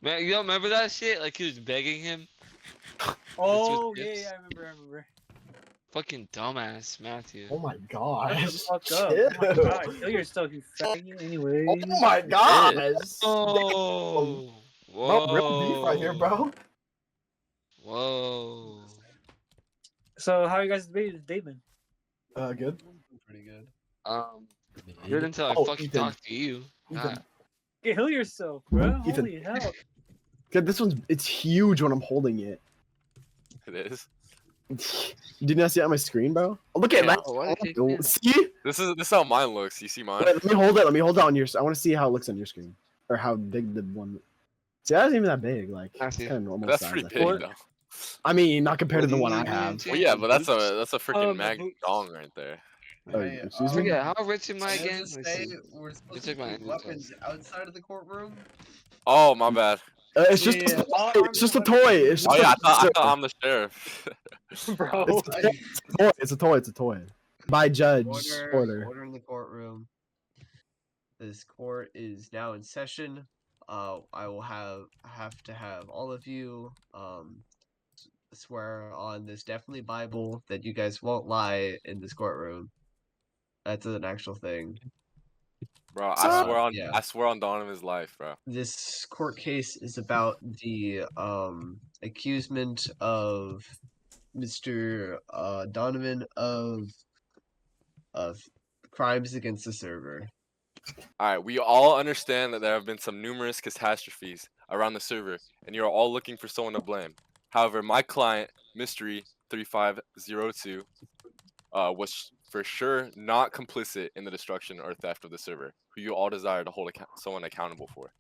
Man, you don't remember that shit? Like he was begging him. Oh This was yeah, I remember. fucking dumbass Matthew. Oh my Shut gosh. the fuck up! Oh my Chill. god, kill yourself, you faggot. Anyway. Oh my gosh. Oh, Bro, real beef right here, whoa, bro. whoa. So how you guys day been? Good. Pretty good. Good until I Oh, fucking Ethan. talk to you. Ethan. God. Kill yourself, bro. Ethan. Holy hell. Good, this one's it's huge when I'm holding it. It is. Did you not see it on my screen, bro? Oh, look at Yeah. that. Oh, why did you- See? This is how mine looks. You see mine? Wait, let me hold it. Let me hold it on your. I want to see how it looks on your screen, or how big the one. See, that's even that big. Like, I it's see. kind of normal That's size. pretty I big think. though. I mean, not compared to the one I What are you have. doing, Well, yeah, but that's Oops. a freaking The mag boots. dong right there. Oh, Hey, excuse I me. forget, how rich am I Can I again? just Let's say see. we're supposed check to my keep energy weapons outside of the courtroom? Oh, my bad. It's just, Yeah, all it's just a arms toy. are It's just Oh yeah, a, I thought I'm the sheriff. bro. it's a toy. It's a toy. It's a toy. By judge order. Order in the courtroom. This court is now in session. I will have to have all of you swear on this definitely Bible that you guys won't lie in this courtroom. That's an actual thing. Bro, Yeah. I swear on Donovan's life, bro. This court case is about the accusement of Mr. Donovan of crimes against the server. Alright, we all understand that there have been some numerous catastrophes around the server, and you are all looking for someone to blame. However, my client, Mystery 3502, was for sure not complicit in the destruction or theft of the server, who you all desire to hold someone accountable for.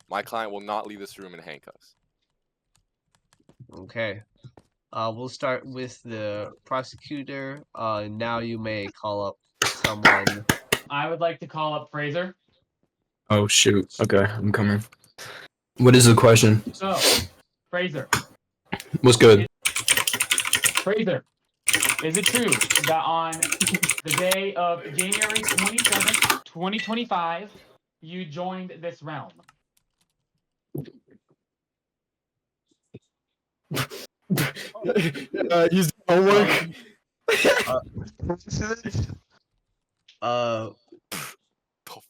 My client will not leave this room in handcuffs. Okay. We'll start with the prosecutor. Now you may call up someone. I would like to call up Fraser. Oh shoot. Okay, I'm coming. What is the question? So, Fraser. What's good? Fraser, is it true that on the day of January 27th, 2025, you joined this realm? Use homework.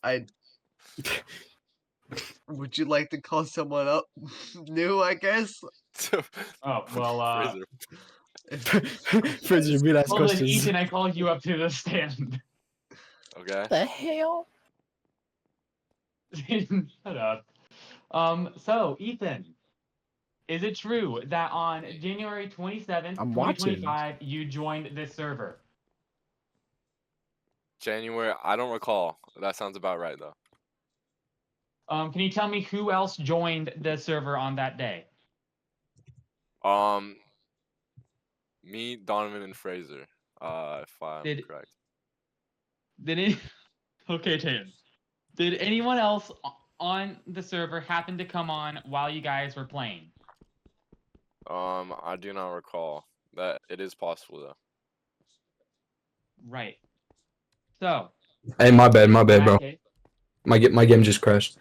I. Would you like to call someone up new? I guess. Oh, well, Fraser. Fraser, be asked well then, questions. Ethan, I call you up to the stand. Okay. The hell? Shut up. So, Ethan, is it true that on January 27th, I'm watching. 2025, you joined this server? January, I don't recall. That sounds about right though. Can you tell me who else joined the server on that day? Me, Donovan, and Fraser. If I'm correct. Did it? Okay, Tatum. Did anyone else on the server happen to come on while you guys were playing? I do not recall. That it is possible though. Right. So. Hey, my bad, bro. Okay. My game just crashed.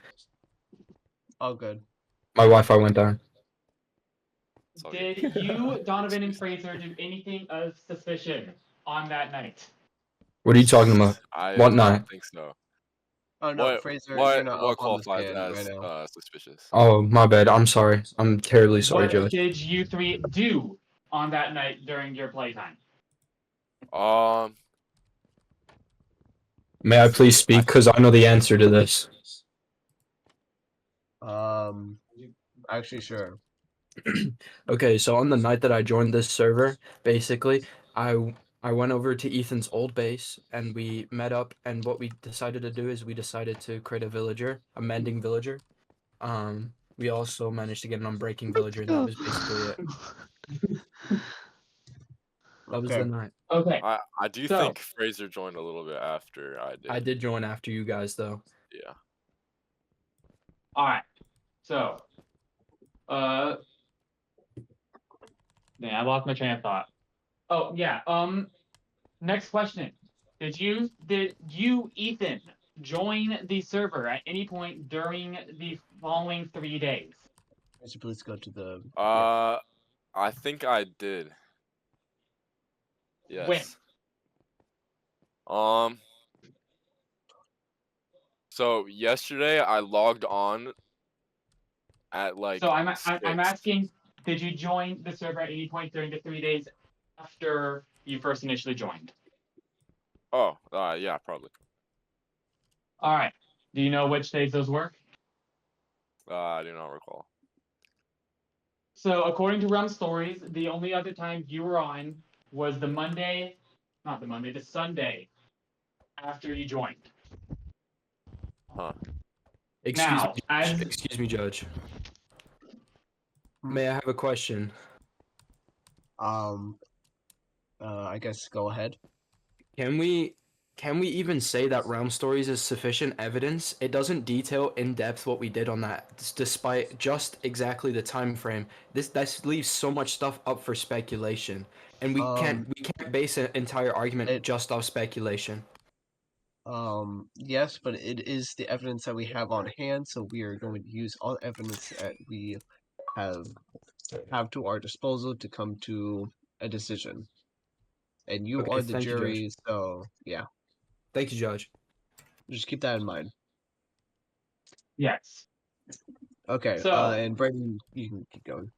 Oh, good. My Wi-Fi went down. Did you, Donovan, and Fraser do anything of suspicion on that night? What are you talking about? What night? I don't think so. Oh no, Fraser, you're not What up on the qualifies stand as right now. suspicious? Oh, my bad. I'm sorry. I'm terribly sorry, What Joey. did you three do on that night during your playtime? May I please speak? Because I know the answer to this. Actually, sure. Okay, so on the night that I joined this server, basically, I went over to Ethan's old base and we met up, and what we decided to do is we decided to create a villager, a mending villager. We also managed to get an unbreaking villager, and that was basically it. That was the night. Okay. I do think Fraser joined a little bit after I did. I did join after you guys though. Yeah. Alright. So man, I lost my train of thought. Oh yeah, next question. Did you, Ethan, join the server at any point during the following 3 days? Could you please go to the? I think I did. Yes. So yesterday I logged on at like So I'm 6. asking, did you join the server at any point during the 3 days after you first initially joined? Oh, yeah, probably. All right. Do you know which days those were? I do not recall. So according to Realm Stories, the only other time you were on was the Monday, not the Monday, the Sunday after you joined. Huh. Excuse me, Judge. May I have a question? I guess go ahead. Can we even say that Realm Stories is sufficient evidence? It doesn't detail in depth what we did on that, despite just exactly the time frame. This leaves so much stuff up for speculation, and we can't base an entire argument just off speculation. Yes, but it is the evidence that we have on hand, so we are going to use all evidence that we have to our disposal to come to a decision. And you Okay, are the thank you, Judge. jury, so yeah, Thank you, Judge. just keep that in mind. Yes. Okay, So, and Brandon, you can keep going.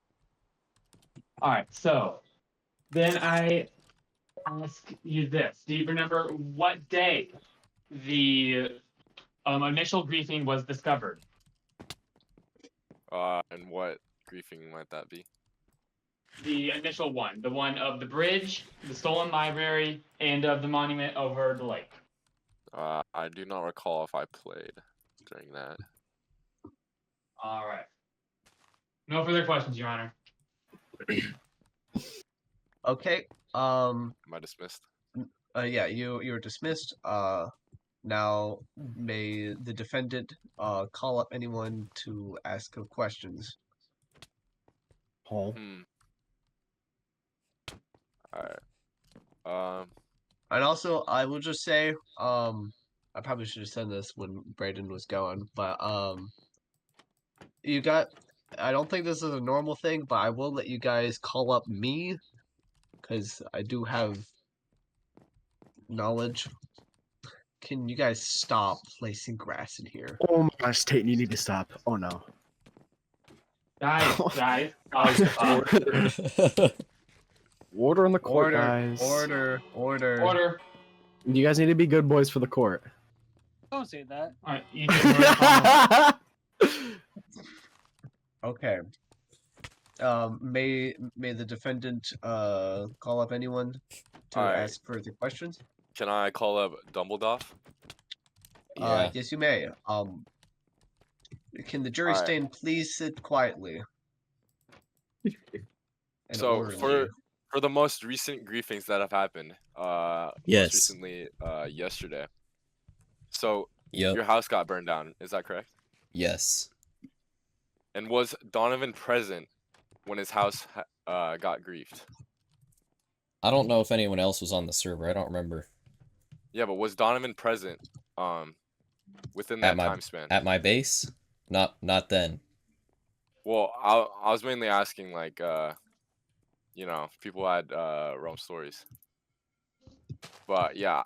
all right. So then I ask you this: do you remember what day the initial griefing was discovered? And what griefing might that be? The initial one, the one of the bridge, the stolen library, and of the monument over the lake. I do not recall if I played during that. All right. No further questions, Your Honor. Okay, Am I dismissed? yeah, you're dismissed. Now may the defendant call up anyone to ask questions. Paul. Alright. And also, I will just say, I probably should have said this when Brayden was going, but you got. I don't think this is a normal thing, but I will let you guys call up me, because I do have knowledge. Can you guys stop placing grass in here? Oh my gosh, Tate, you need to stop. Oh no. Guys, Order in the court, Order, guys. order. You guys need to be good boys for the court. Don't say that. All right, Ethan, Okay. May the defendant call up anyone to Alright. ask further questions? Can I call up Dumbledore? Yeah. Yes, you may. Can the jury Alright. stand please sit quietly? And So orderly. for the most recent griefings that have happened, Yes. most recently yesterday. So Yep. your house got burned down, is that correct? Yes. And was Donovan present when his house got griefed? I don't know if anyone else was on the server. I don't remember. Yeah, but was Donovan present within that At my- time span? At my base? Not then. Well, I was mainly asking, like, you know, people had Realm Stories. But yeah,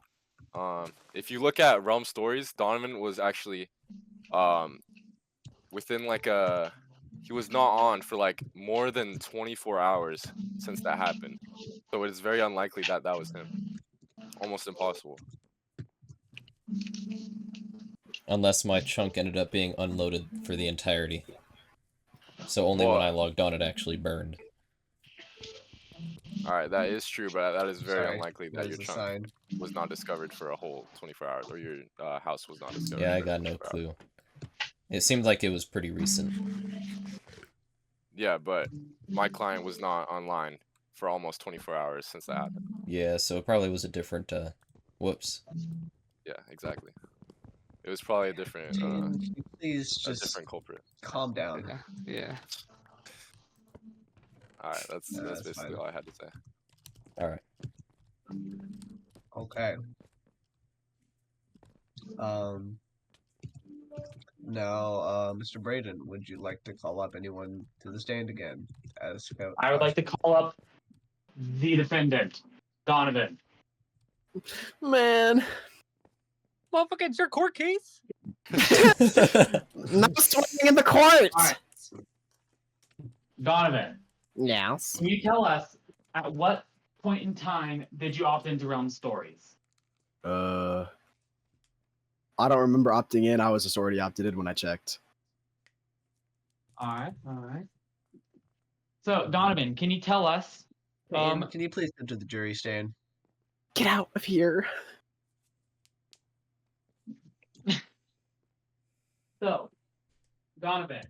if you look at Realm Stories, Donovan was actually within like he was not on for like more than 24 hours since that happened. So it is very unlikely that that was him. Almost impossible. Unless my chunk ended up being unloaded for the entirety. So only when I logged on it actually burned. Alright, that is true, but that is very Sorry, unlikely that that your is a chunk sign. was not discovered for a whole 24 hours, or your house was not discovered. Yeah, I for got no 24 hours. clue. It seemed like it was pretty recent. Yeah, but my client was not online for almost 24 hours since that happened. Yeah, so it probably was a different, whoops. Yeah, exactly. It was probably a different, Can you please a just different culprit. calm down. Yeah. Alright, that's that's basically fine. all I had to say. Alright. Okay. Now, Mr. Braden, would you like to call up anyone to the stand again? I would like to call up the defendant, Donovan. Man, Motherfucker, it's your court case. not swinging in the court. All right. Donovan, Yes. can you tell us at what point in time did you opt into Realm Stories? I don't remember opting in. I was just already opted in when I checked. All right. So, Donovan, can you tell us? Can you please come to the jury stand? Get out of here. So, Donovan,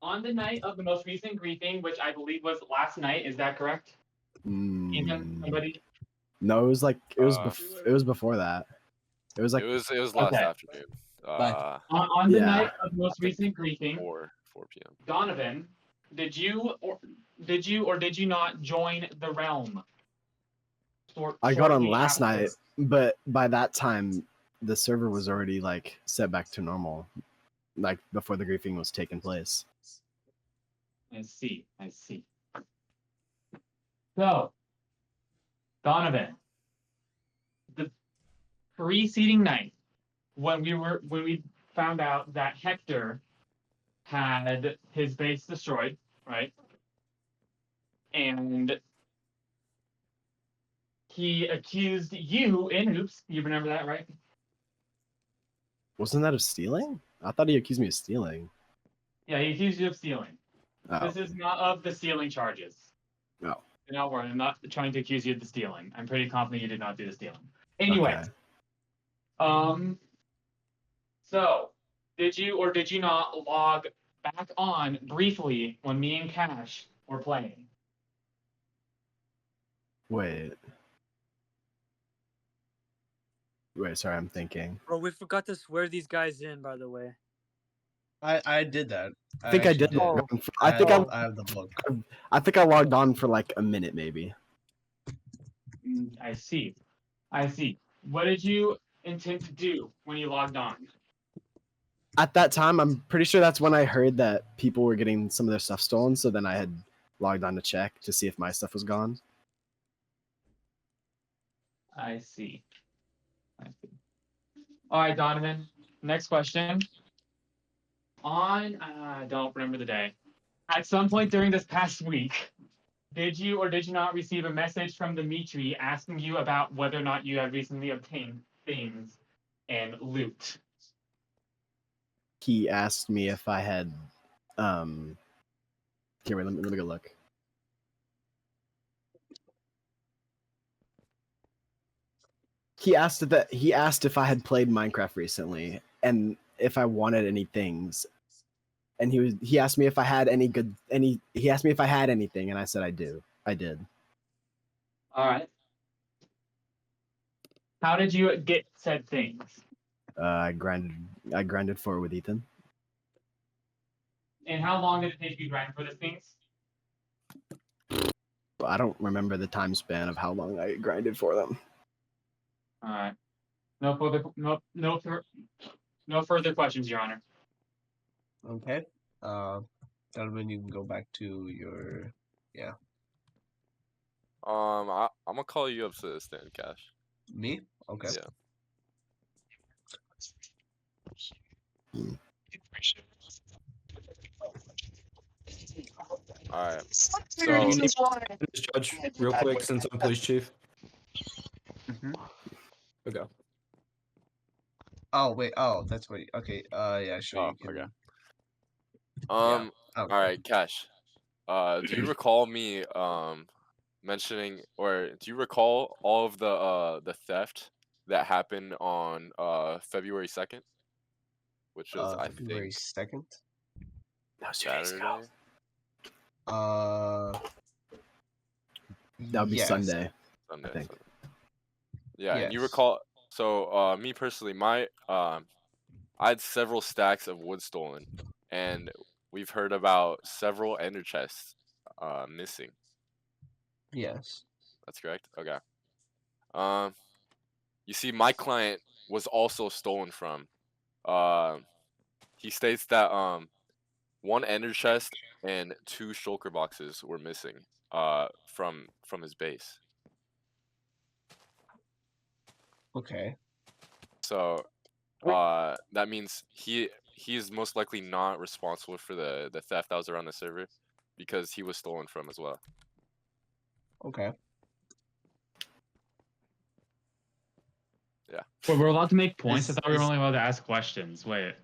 on the night of the most recent griefing, which I believe was last night, is that correct? Ethan, somebody? No, it was like it was before that. It was like it was last Okay. afternoon. On the Yeah. night of the most recent griefing, 4 p.m. Donovan, did you or did you not join the realm? I got on Shortly last after? night, but by that time the server was already like set back to normal, like before the griefing was taking place. I see. So, Donovan, the preceding night, when we found out that Hector had his base destroyed, right? And he accused you in Oops. You remember that, right? Wasn't that of stealing? I thought he accused me of stealing. Yeah, he accused you of stealing. Oh, This is not of the stealing charges. No. Do not worry, I'm not trying to accuse you of the stealing. I'm pretty confident you did not do the stealing. Anyways, okay. so did you or did you not log back on briefly when me and Cash were playing? Wait, sorry, I'm thinking. Bro, we forgot to swear these guys in, by the way. I did that. I think I actually did. Oh. I think I have the book. I think I logged on for like a minute, maybe. I see. What did you intend to do when you logged on? At that time, I'm pretty sure that's when I heard that people were getting some of their stuff stolen. So then I had logged on to check to see if my stuff was gone. I see. All right, Donovan. Next question. I don't remember the day. At some point during this past week, did you or did you not receive a message from Dimitri asking you about whether or not you had recently obtained things and loot? He asked me if I had. Here, wait, let me go look. He asked if I had played Minecraft recently and if I wanted any things. And he asked me if I had he asked me if I had anything, and I said I did. All right. How did you get said things? I grinded for it with Ethan. And how long did it take you to grind for these things? I don't remember the time span of how long I grinded for them. All right. No further questions, Your Honor. Okay. Donovan, you can go back to your. I'm gonna call you up to the stand, Cash. Me? Okay. Yeah. All right. So Judge, real quick, since I'm police chief. Mhm. Okay. Oh wait. Oh, that's what. Okay. Yeah. Sure. Oh, You can. okay. Okay. All right, Cash. Do you recall me mentioning, or do you recall all of the theft that happened on February 2nd, which was I February think 2nd. That was 2 days ago. Uh. That would be yes. Sunday. Sunday. think. Sunday. Yeah, and you Yes. recall. So me personally, I had several stacks of wood stolen, and we've heard about several ender chests missing. Yes. That's correct. Okay. You see, my client was also stolen from. he states that one ender chest and 2 shulker boxes were missing from his base. Okay. So that means he is most likely not responsible for the theft that was around the server because he was stolen from as well. Okay. Wait, we're allowed to make points. I Is- thought we were is- only allowed to ask questions. Wait,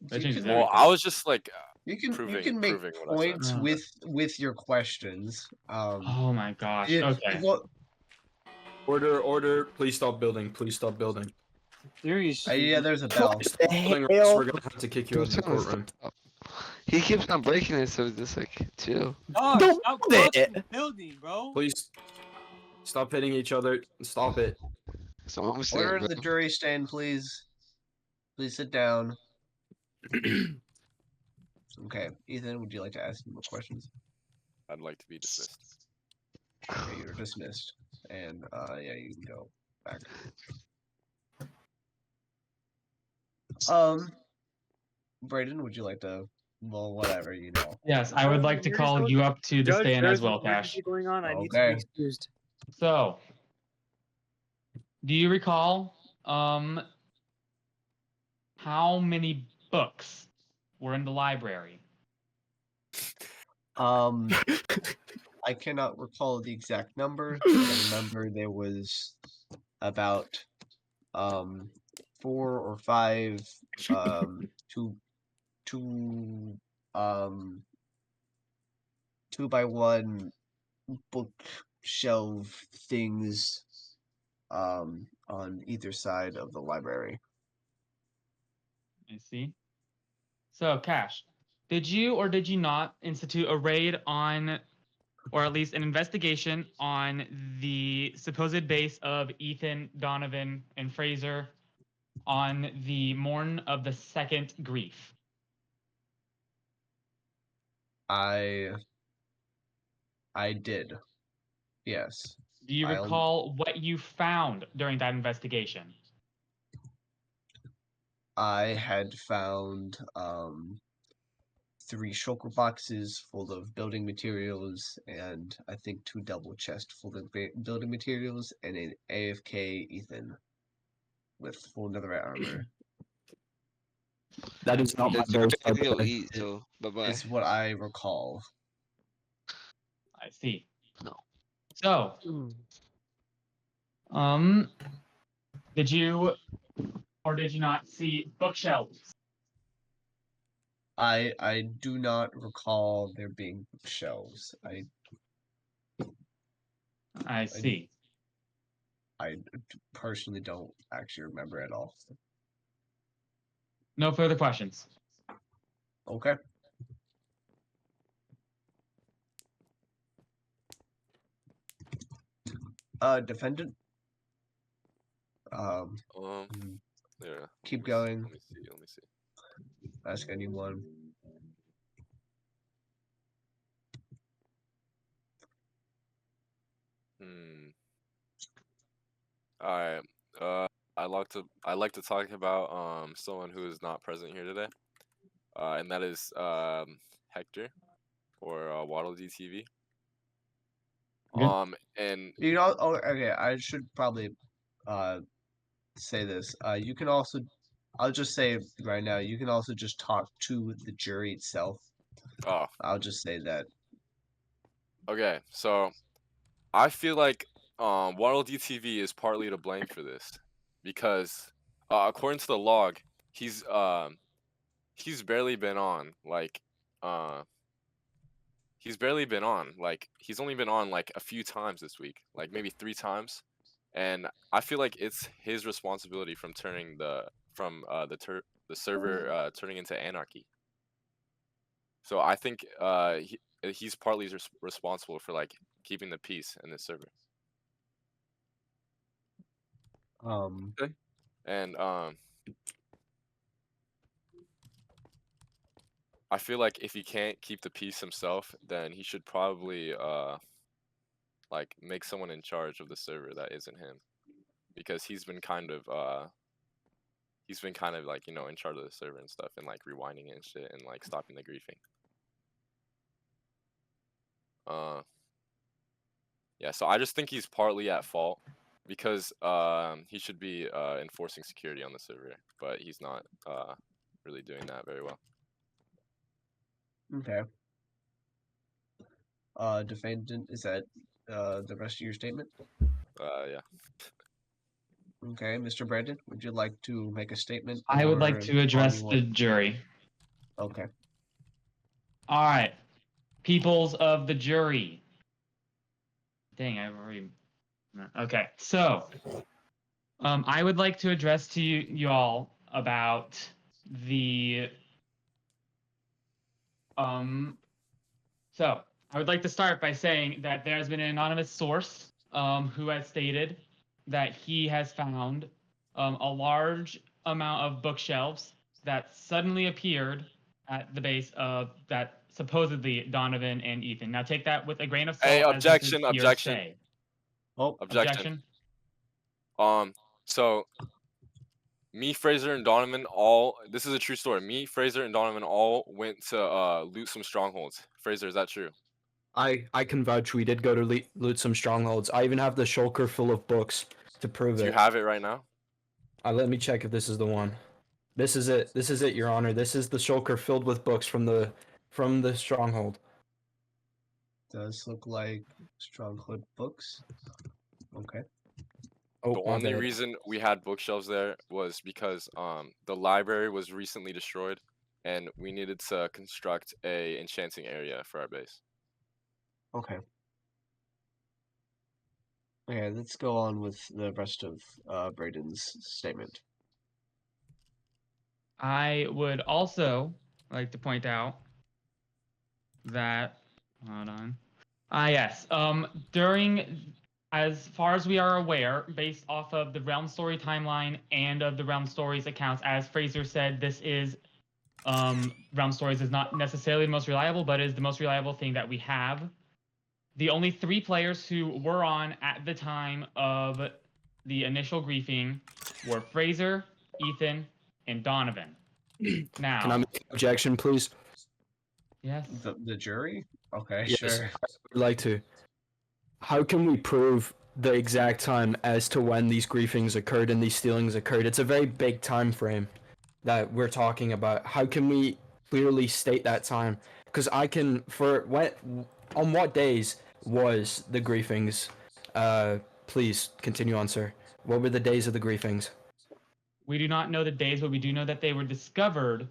that You changes can, Well, everything. I was just like you can proving make what I said. points with your questions. Oh my gosh. Yeah, Okay. Well, Order. Please stop building. Please stop building. Seriously. yeah, there's a bell. Stop building or else Hell. we're gonna have to kick you out of the courtroom. He keeps on breaking it, so just like chill. Dog, Don't stop build crossing it. the building, bro. Please stop hitting each other. Stop it. So I'm saying, Order bro. the jury stand, please. Please sit down. Okay, Ethan, would you like to ask more questions? I'd like to be dismissed. Okay, you're dismissed. And yeah, you can go back. Brayden, would you like to? Well, whatever, you know. Yes, I would like to Here's call what- you up to the Judge, stand there's as well, an emergency Cash. going on. I need to Okay. be excused. So, do you recall how many books were in the library? I cannot recall the exact number, but I remember there was about 4 or 5 two 2x1 bookshelf things on either side of the library. I see. So, Cash, did you or did you not institute a raid on, or at least an investigation on the supposed base of Ethan, Donovan, and Fraser on the morn of the second grief? I did. Yes. Do you I'll- recall what you found during that investigation? I had found 3 shulker boxes full of building materials, and I think 2 double chests full of building materials, and an AFK Ethan with full netherite armor. That is not my It's base. by to the go way. eat, so bye bye. It's what I recall. I see. No. So, did you or did you not see bookshelves? I do not recall there being shelves. I see. I personally don't actually remember at all. No further questions. Okay. Defendant. Yeah. Keep Let going. me see. Let me see. Ask anyone. All right. I like to talk about someone who is not present here today. And that is Hector or Waddle DTV. Okay. And You know, oh, okay. I should probably say this. You can also, I'll just say right now, you can also just talk to the jury itself. oh, I'll just say that. okay. So I feel like Waddle DTV is partly to blame for this because according to the log, he's barely been on. He's barely been on. Like he's only been on like a few times this week, like maybe 3 times. And I feel like it's his responsibility from turning the server turning into anarchy. So I think he's partly responsible for like keeping the peace in this server. And I feel like if he can't keep the peace himself, then he should probably like make someone in charge of the server that isn't him, because he's been kind of he's been kind of like, in charge of the server and stuff, and like rewinding it and shit, and like stopping the griefing. Yeah, so I just think he's partly at fault because he should be enforcing security on the server, but he's not really doing that very well. Okay. Defendant, is that the rest of your statement? Yeah. Okay, Mr. Brandon, would you like to make a statement? I would like or to address on the what- jury. Okay. All right, peoples of the jury. Dang, I've already. Okay, so I would like to address to you all about the So I would like to start by saying that there has been an anonymous source who has stated that he has found a large amount of bookshelves that suddenly appeared at the base of that supposedly Donovan and Ethan. Now take that with a grain of salt. Hey, as this is objection. hearsay. Oh, Objection. So me, Fraser, and Donovan this is a true story. Me, Fraser, and Donovan all went to loot some strongholds. Fraser, is that true? I can vouch we did go to loot some strongholds. I even have the shulker full of books to prove Do you it. have it right now? Let me check if this is the one. This is it. This is it, Your Honor. This is the shulker filled with books from the stronghold. does look like Stronghold books. Okay. Oh, The my only bad. reason we had bookshelves there was because the library was recently destroyed, and we needed to construct a enchanting area for our base. Okay. Okay, let's go on with the rest of Braden's statement. I would also like to point out that hold on. Yes. As far as we are aware, based off of the Realm Story timeline and of the Realm Stories accounts, as Fraser said, this is Realm Stories is not necessarily the most reliable, but is the most reliable thing that we have. The only 3 players who were on at the time of the initial griefing were Fraser, Ethan, and Donovan. Now, Can I make an objection, please? yes. The jury? Okay, Yes, sure. I would like to. How can we prove the exact time as to when these griefings occurred and these stealings occurred? It's a very big time frame that we're talking about. How can we clearly state that time? Because I can, on what days was the griefings? Please continue on, sir. What were the days of the griefings? We do not know the days, but we do know that they were discovered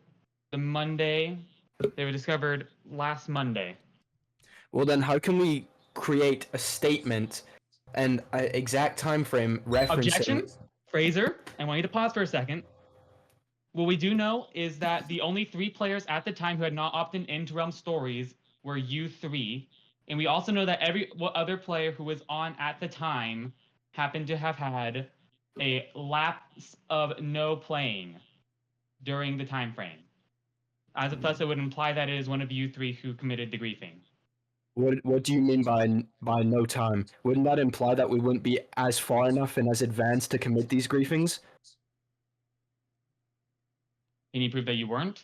the Monday. They were discovered last Monday. Well, then how can we create a statement and an exact time frame referencing? Objection, Fraser. I want you to pause for a second. What we do know is that the only 3 players at the time who had not opted into Realm Stories were you 3, and we also know that every other player who was on at the time happened to have had a lapse of no playing during the time frame. As of thus, it would imply that it is one of you 3 who committed the griefing. What do you mean by no time? Wouldn't that imply that we wouldn't be as far enough and as advanced to commit these griefings? Can you prove that you weren't?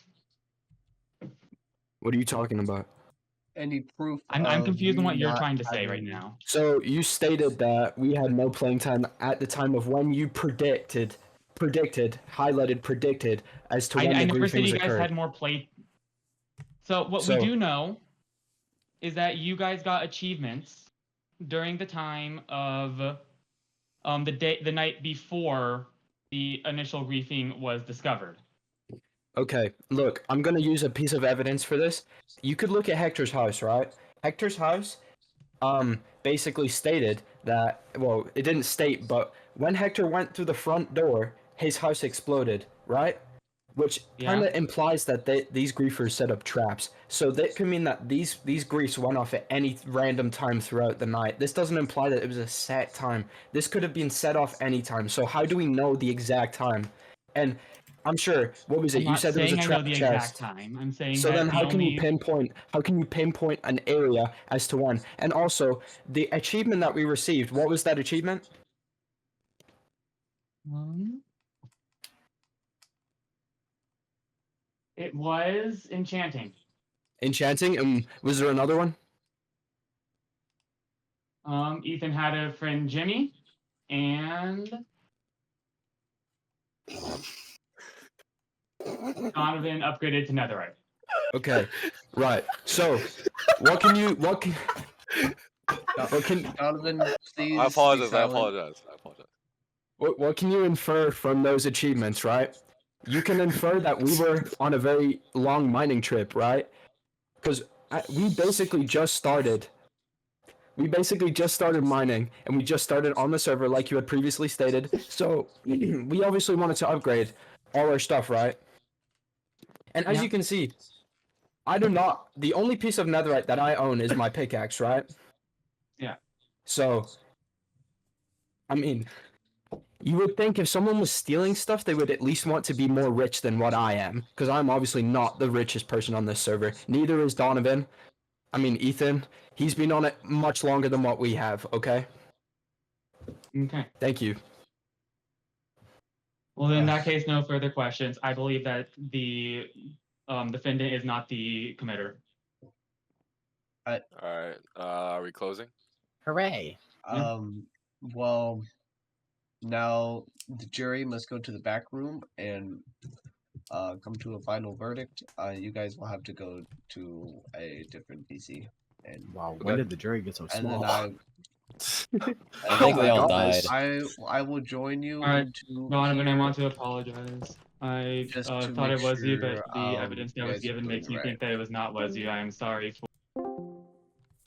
What are you talking about? Any proof? I'm of confused on you what you're not trying to say right having- now. So you stated that we had no playing time at the time of when you predicted as to when I the never said griefings you guys occurred. had more play. So what we do know is that you guys got achievements during the time of the night before the initial griefing was discovered. Okay, look, I'm gonna use a piece of evidence for this. You could look at Hector's house, right? Hector's house, basically stated that, well, it didn't state, but when Hector went through the front door, his house exploded, right? Which kind of implies that these griefers set up traps. So that could mean that these griefs went off at any random time throughout the night. This doesn't imply that it was a set time. This could have been set off any time. So how do we know the exact time? And I'm sure. What was it? You said there was a I know trap the chest. exact time. I'm saying So that then, the how can only... you pinpoint? How can you pinpoint an area as to when? And also, the achievement that we received. What was that achievement? It was enchanting. Enchanting. And was there another one? Ethan had a friend Jimmy, and Donovan upgraded to netherite. Okay, right. So, what can Donovan, please. I be apologize. I silent. apologize. I apologize. what can you infer from those achievements, right? You can infer that we were on a very long mining trip, right? Because we basically just started. We basically just started mining, and we just started on the server, like you had previously stated. So we obviously wanted to upgrade all our stuff, right? And as Yeah. you can see, I do not. The only piece of netherite that I own is my pickaxe, right? Yeah. So, I mean, you would think if someone was stealing stuff, they would at least want to be more rich than what I am, because I'm obviously not the richest person on this server. Neither is Donovan. I mean, Ethan. He's been on it much longer than what we have. Okay. Okay. Thank you. Well, in that case, no further questions. I believe that the defendant is not the committer. All right. Are we closing? Hooray! Well, now the jury must go to the back room and come to a final verdict. You guys will have to go to a different PC. And Wow, when did the jury get so and small? then I think my they all gosh. died. I will join you Alright, into Donovan, I here want to apologize. I just to thought make it was you, but sure, the evidence that you was guys are given doing makes me right. think that it was not was you. I am sorry.